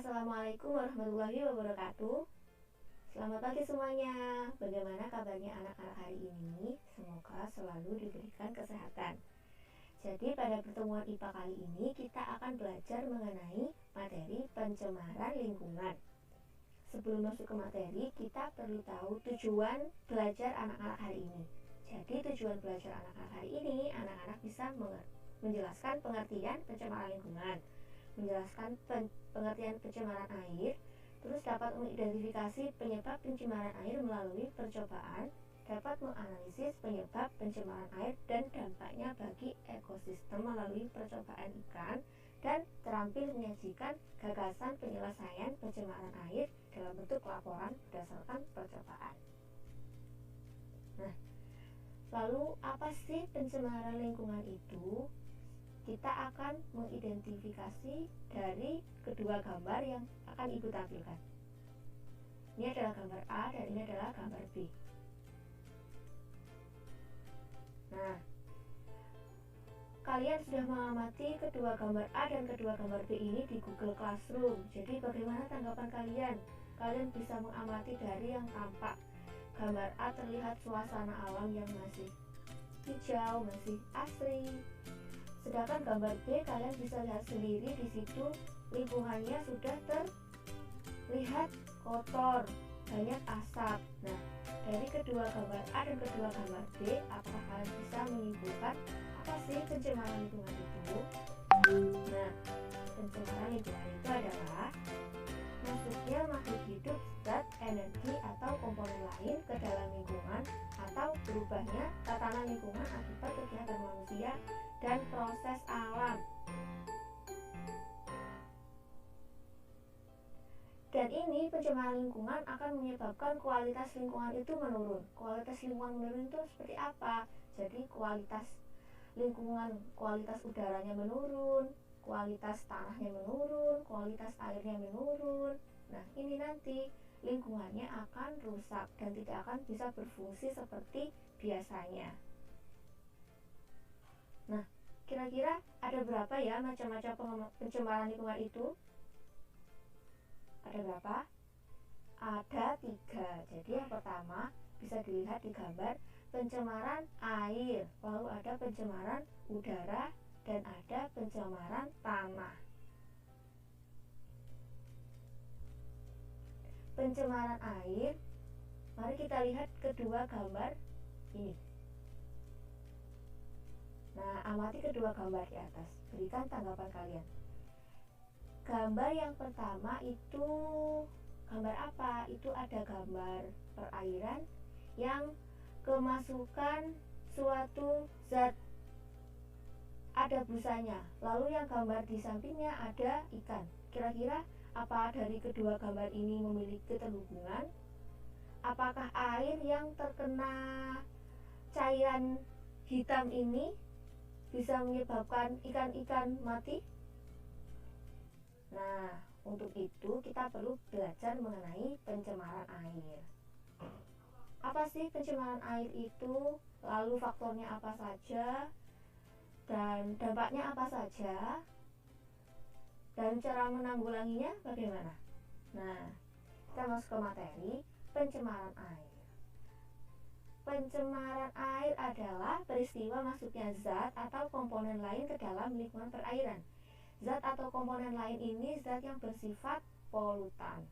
Assalamualaikum warahmatullahi wabarakatuh. Selamat pagi semuanya. Bagaimana kabarnya anak-anak hari ini? Semoga selalu diberikan kesehatan. Jadi pada pertemuan IPA kali ini kita akan belajar mengenai materi pencemaran lingkungan. Sebelum masuk ke materi, kita perlu tahu tujuan belajar anak-anak hari ini. Jadi tujuan belajar anak-anak hari ini, anak-anak bisa menjelaskan pengertian pencemaran lingkungan, menjelaskan pengertian pencemaran air, terus dapat mengidentifikasi penyebab pencemaran air melalui percobaan, dapat menganalisis penyebab pencemaran air dan dampaknya bagi ekosistem melalui percobaan ikan, dan terampil menyajikan gagasan penyelesaian pencemaran air dalam bentuk laporan berdasarkan percobaan. Nah, lalu apa sih pencemaran lingkungan itu? Kita akan mengidentifikasi dari kedua gambar yang akan Ibu tampilkan. Ini adalah gambar A dan ini adalah gambar B. Nah, kalian sudah mengamati kedua gambar A dan kedua gambar B ini di Google Classroom. Jadi bagaimana tanggapan kalian? Kalian bisa mengamati dari yang tampak. Gambar A terlihat suasana alam yang masih hijau, masih asri. Sedangkan gambar B kalian bisa lihat sendiri, di situ lingkungannya sudah terlihat kotor, banyak asap. Nah, dari kedua gambar A dan kedua gambar B, apakah kalian bisa menyimpulkan apa sih pencemaran lingkungan itu? Nah, pencemaran lingkungan itu adalah masuknya makhluk hidup, zat, energi, atau komponen lain ke dalam lingkungan, atau berubahnya tatanan lingkungan akibat kegiatan manusia dan proses alam. Dan ini pencemaran lingkungan akan menyebabkan kualitas lingkungan itu menurun. Kualitas lingkungan menurun itu seperti apa? Jadi kualitas lingkungan, kualitas udaranya menurun, kualitas tanahnya menurun, kualitas airnya menurun. Nah, ini nanti lingkungannya akan rusak dan tidak akan bisa berfungsi seperti biasanya. Nah, kira-kira ada berapa ya macam-macam pencemaran lingkungan itu? Ada berapa? Ada 3. Jadi yang pertama bisa dilihat di gambar pencemaran air, lalu ada pencemaran udara, dan ada pencemaran tanah. Pencemaran air, mari kita lihat kedua gambar ini. Nah, amati kedua gambar di atas, berikan tanggapan kalian. Gambar yang pertama itu gambar apa? Itu ada gambar perairan yang kemasukan suatu zat, ada busanya. Lalu yang gambar di sampingnya ada ikan. Kira-kira apa dari kedua gambar ini memiliki keterhubungan? Apakah air yang terkena cairan hitam ini bisa menyebabkan ikan-ikan mati? Nah, untuk itu kita perlu belajar mengenai pencemaran air. Apa sih pencemaran air itu? Lalu faktornya apa saja? Dan dampaknya apa saja? Dan cara menanggulanginya bagaimana? Nah, kita masuk ke materi pencemaran air. Pencemaran air adalah peristiwa masuknya zat atau komponen lain ke dalam lingkungan perairan. Zat atau komponen lain ini zat yang bersifat polutan.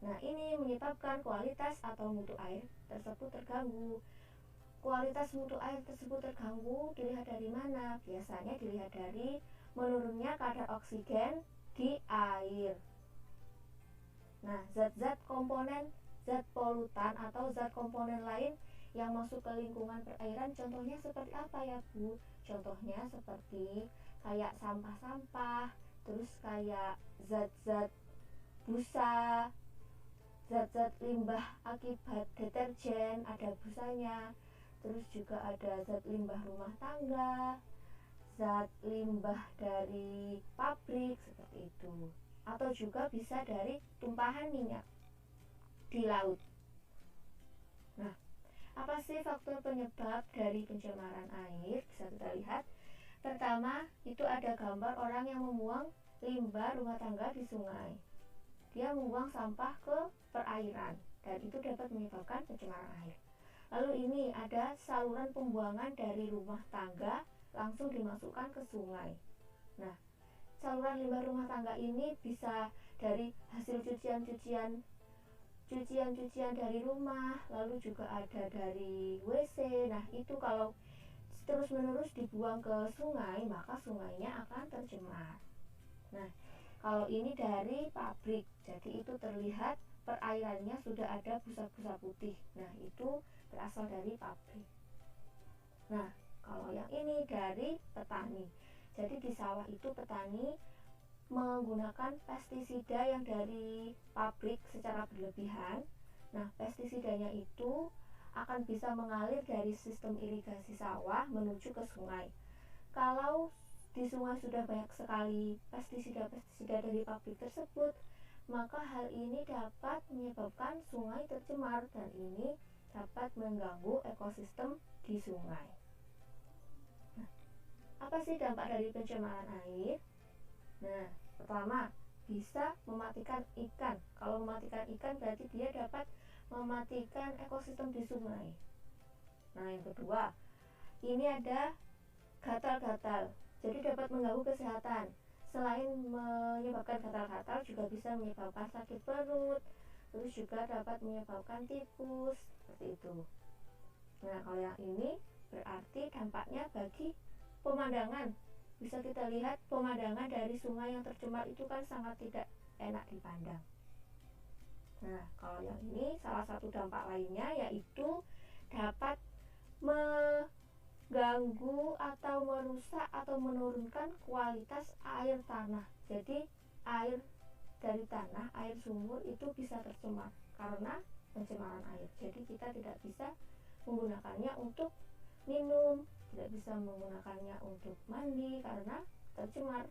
Nah, ini menyebabkan kualitas atau mutu air tersebut terganggu. Kualitas mutu air tersebut terganggu dilihat dari mana? Biasanya dilihat dari menurunnya kadar oksigen di air. Nah, zat-zat komponen, zat polutan atau zat komponen lain yang masuk ke lingkungan perairan, contohnya seperti apa ya Bu? Contohnya seperti kayak sampah-sampah, terus kayak zat-zat busa, zat-zat limbah akibat deterjen, ada busanya. Terus juga ada zat limbah rumah tangga, zat limbah dari pabrik seperti itu. Atau juga bisa dari tumpahan minyak di laut. Nah, apa sih faktor penyebab dari pencemaran air? Bisa kita lihat. Pertama, itu ada gambar orang yang membuang limbah rumah tangga di sungai. Dia membuang sampah ke perairan dan itu dapat menyebabkan pencemaran air. Lalu ini ada saluran pembuangan dari rumah tangga langsung dimasukkan ke sungai. Nah, saluran limbah rumah tangga ini bisa dari hasil cucian dari rumah, lalu juga ada dari WC. Nah, itu kalau terus-menerus dibuang ke sungai, maka sungainya akan tercemar. Nah, kalau ini dari pabrik, jadi itu terlihat perairannya sudah ada busa-busa putih. Nah, itu berasal dari pabrik. Nah, kalau yang ini dari petani. Jadi di sawah itu petani menggunakan pestisida yang dari pabrik secara berlebihan. Nah, pestisidanya itu akan bisa mengalir dari sistem irigasi sawah menuju ke sungai. Kalau di sungai sudah banyak sekali pestisida dari pabrik tersebut, maka hal ini dapat menyebabkan sungai tercemar dan ini dapat mengganggu ekosistem di sungai. Nah, apa sih dampak dari pencemaran air? Nah, pertama, bisa mematikan ikan. Kalau mematikan ikan berarti dia dapat mematikan ekosistem di sungai. Nah, yang kedua, ini ada gatal-gatal. Jadi dapat mengganggu kesehatan. Selain menyebabkan gatal-gatal juga bisa menyebabkan sakit perut, terus juga dapat menyebabkan tipus, seperti itu. Nah, kalau yang ini berarti dampaknya bagi pemandangan. Bisa kita lihat pemandangan dari sungai yang tercemar itu kan sangat tidak enak dipandang. Nah, kalau yang ini salah satu dampak lainnya yaitu dapat mengganggu atau merusak atau menurunkan kualitas air tanah. Jadi air dari tanah, air sumur itu bisa tercemar karena pencemaran air. Jadi kita tidak bisa menggunakannya untuk minum, tidak bisa menggunakannya untuk mandi karena tercemar.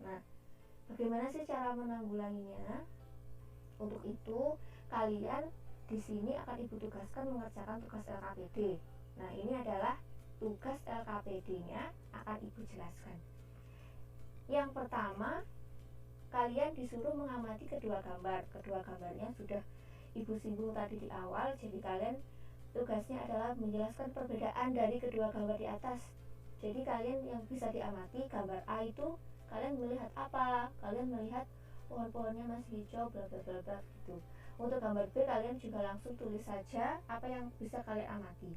Nah, bagaimana sih cara menanggulanginya? Untuk itu, kalian di sini akan Ibu tugaskan mengerjakan tugas LKPD. Nah, ini adalah tugas LKPD-nya akan Ibu jelaskan. Yang pertama, kalian disuruh mengamati kedua gambar. Kedua gambarnya sudah Ibu singgung tadi di awal, jadi kalian tugasnya adalah menjelaskan perbedaan dari kedua gambar di atas. Jadi kalian yang bisa diamati, gambar A itu kalian melihat apa? Kalian melihat pohon-pohonnya masih hijau, bla bla bla bla gitu. Untuk gambar B kalian juga langsung tulis saja apa yang bisa kalian amati.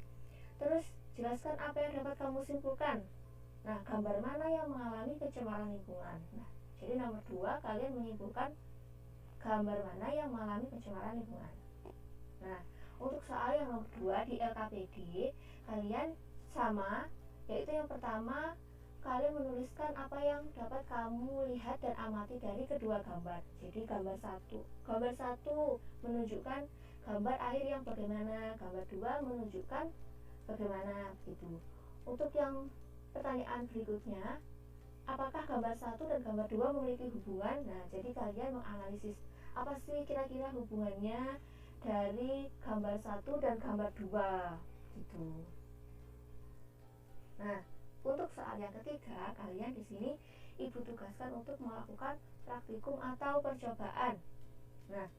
Terus jelaskan apa yang dapat kamu simpulkan. Nah, gambar mana yang mengalami pencemaran lingkungan? Nah, jadi nomor 2 kalian menyimpulkan gambar mana yang mengalami pencemaran lingkungan. Nah, untuk soal yang nomor 2 di LKPD kalian sama, yaitu yang pertama kalian menuliskan apa yang dapat kamu lihat dan amati dari kedua gambar. Jadi gambar 1 menunjukkan gambar air yang bagaimana, gambar 2 menunjukkan bagaimana gitu. Untuk yang pertanyaan berikutnya, apakah gambar 1 dan gambar 2 memiliki hubungan? Nah, jadi kalian menganalisis apa sih kira-kira hubungannya dari gambar 1 dan gambar 2 gitu. Nah, untuk soal yang ketiga, kalian di sini Ibu tugaskan untuk melakukan praktikum atau percobaan. Nah,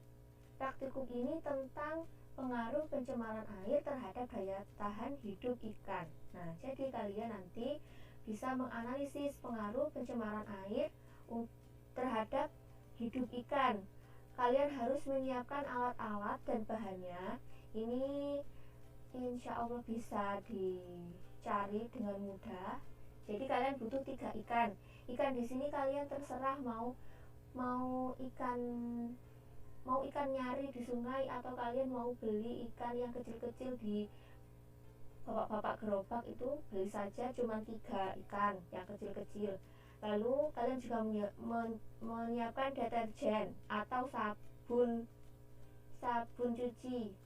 praktikum ini tentang pengaruh pencemaran air terhadap daya tahan hidup ikan. Nah, jadi kalian nanti bisa menganalisis pengaruh pencemaran air terhadap hidup ikan. Kalian harus menyiapkan alat-alat dan bahannya. Ini insya Allah bisa dicari dengan mudah. Jadi kalian butuh 3 ikan. Ikan di sini kalian terserah mau ikan nyari di sungai atau kalian mau beli ikan yang kecil-kecil di bapak-bapak gerobak itu, beli saja cuma 3 ikan yang kecil-kecil. Lalu kalian juga menyiapkan deterjen atau sabun cuci.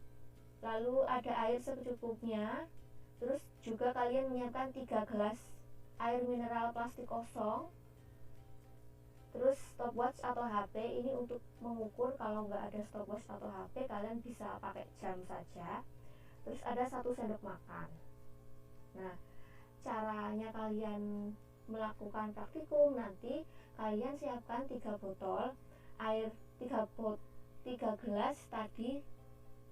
Lalu ada air secukupnya. Terus juga kalian menyiapkan 3 gelas air mineral plastik kosong. Terus stopwatch atau HP ini untuk mengukur. Kalau nggak ada stopwatch atau HP kalian bisa pakai jam saja. Terus ada 1 sendok makan. Nah, caranya kalian melakukan praktikum, nanti kalian siapkan 3 botol air, 3 gelas tadi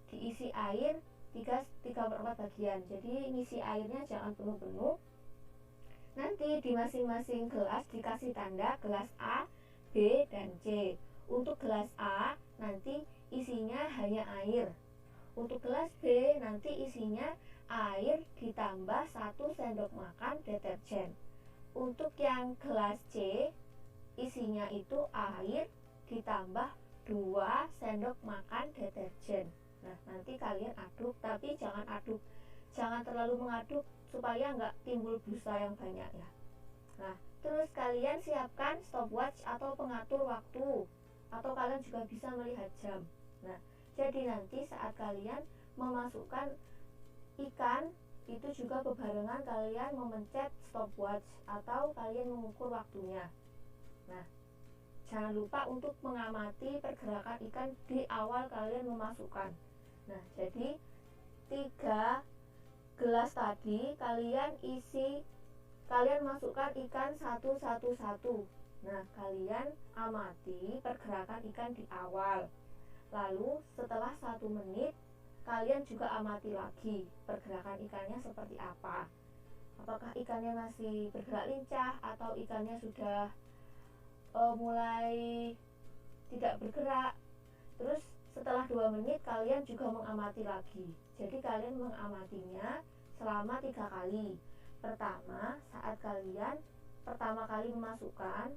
diisi air 3/4 bagian. Jadi ngisi airnya jangan penuh-penuh. Nanti di masing-masing gelas dikasih tanda gelas A, B, dan C. Untuk gelas A nanti isinya hanya air. Untuk gelas B nanti isinya air ditambah 1 sendok makan deterjen. Untuk yang gelas C isinya itu air ditambah 2 sendok makan deterjen. Nah, nanti kalian aduk, tapi jangan terlalu mengaduk supaya nggak timbul busa yang banyak ya. Nah, terus kalian siapkan stopwatch atau pengatur waktu, atau kalian juga bisa melihat jam. Nah, jadi nanti saat kalian memasukkan ikan itu juga bebarengan kalian memencet stopwatch atau kalian mengukur waktunya. Nah, jangan lupa untuk mengamati pergerakan ikan di awal kalian memasukkan. Nah, jadi 3 gelas tadi kalian masukkan ikan satu. Nah, kalian amati pergerakan ikan di awal. Lalu setelah 1 menit kalian juga amati lagi pergerakan ikannya seperti apa. Apakah ikannya masih bergerak lincah atau ikannya sudah mulai tidak bergerak. Terus setelah 2 menit kalian juga mengamati lagi. Jadi kalian mengamatinya selama 3 kali. Pertama saat kalian pertama kali memasukkan,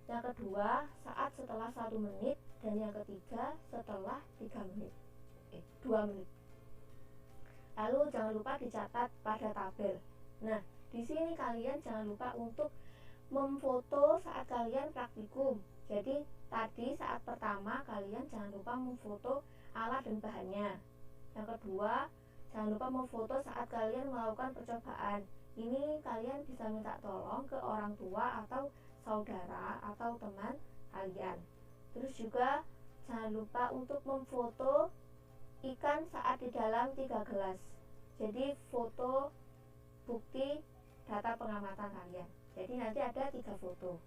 yang kedua saat setelah 1 menit, dan yang ketiga setelah 2 menit. Lalu jangan lupa dicatat pada tabel. Nah, di sini kalian jangan lupa untuk memfoto saat kalian praktikum. Jadi tadi saat pertama kalian jangan lupa memfoto alat dan bahannya. Yang kedua, jangan lupa memfoto saat kalian melakukan percobaan. Ini kalian bisa minta tolong ke orang tua atau saudara atau teman kalian. Terus juga jangan lupa untuk memfoto ikan saat di dalam 3 gelas. Jadi foto bukti data pengamatan kalian. Jadi nanti ada 3 foto.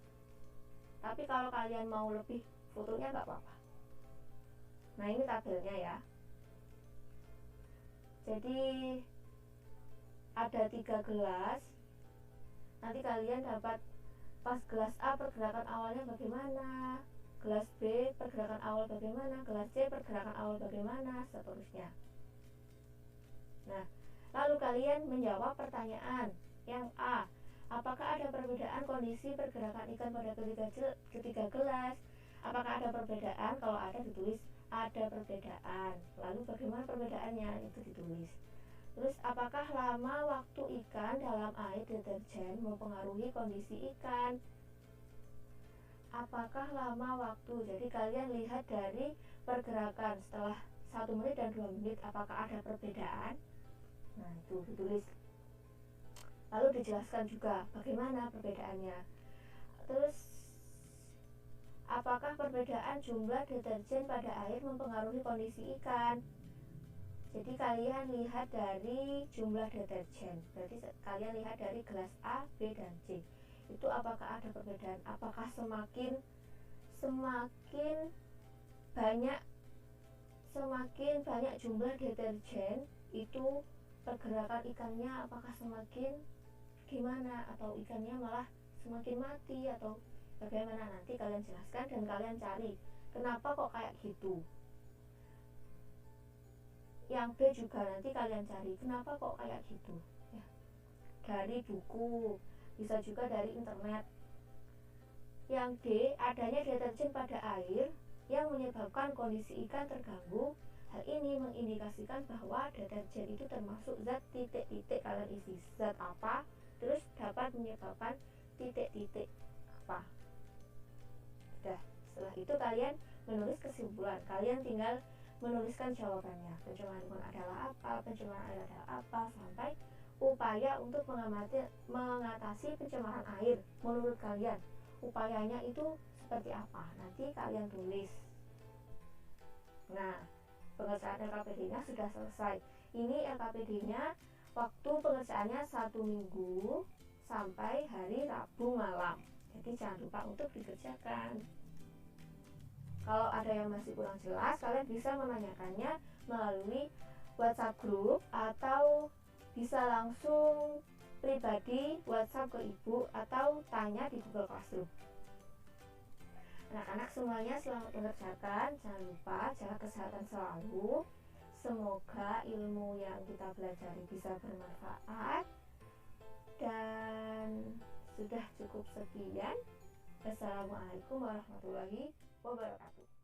Tapi kalau kalian mau lebih fotonya nggak apa-apa. Nah, ini tabelnya ya. Jadi ada 3 gelas. Nanti kalian dapat pas gelas A pergerakan awalnya bagaimana, gelas B pergerakan awal bagaimana, gelas C pergerakan awal bagaimana, seterusnya. Nah, lalu kalian menjawab pertanyaan yang A. Apakah ada perbedaan kondisi pergerakan ikan pada ketiga gelas? Apakah ada perbedaan? Kalau ada ditulis ada perbedaan. Lalu bagaimana perbedaannya? Itu ditulis. Terus apakah lama waktu ikan dalam air deterjen mempengaruhi kondisi ikan? Apakah lama waktu? Jadi kalian lihat dari pergerakan setelah 1 menit dan 2 menit, apakah ada perbedaan? Nah, itu ditulis. Lalu dijelaskan juga bagaimana perbedaannya. Terus apakah perbedaan jumlah deterjen pada air mempengaruhi kondisi ikan? Jadi kalian lihat dari jumlah deterjen. Berarti kalian lihat dari gelas A, B, dan C. Itu apakah ada perbedaan? Apakah semakin banyak jumlah deterjen itu pergerakan ikannya apakah semakin gimana, atau ikannya malah semakin mati, atau bagaimana? Nanti kalian jelaskan dan kalian cari kenapa kok kayak gitu. Yang B juga nanti kalian cari kenapa kok kayak gitu ya. Dari buku, bisa juga dari internet. Yang D, adanya deterjen pada air yang menyebabkan kondisi ikan terganggu. Hal ini mengindikasikan bahwa deterjen itu termasuk zat titik-titik. Kalian isi zat apa, terus dapat menyebabkan titik-titik apa. Sudah, setelah itu kalian menulis kesimpulan. Kalian tinggal menuliskan jawabannya. Pencemaran lingkungan adalah apa, pencemaran air adalah apa, sampai upaya untuk mengatasi pencemaran air. Menurut kalian, upayanya itu seperti apa? Nanti kalian tulis. Nah, pengerjaan LKPD-nya sudah selesai. Ini LKPD-nya waktu pengerjaannya 1 minggu sampai hari Rabu malam. Jadi jangan lupa untuk dikerjakan. Kalau ada yang masih kurang jelas, kalian bisa menanyakannya melalui WhatsApp group atau bisa langsung pribadi WhatsApp ke ibu atau tanya di Google Classroom. Anak-anak semuanya selamat mengerjakan. Jangan lupa jaga kesehatan selalu. Semoga ilmu yang kita pelajari bisa bermanfaat. Dan sudah cukup sekian. Wassalamualaikum warahmatullahi wabarakatuh.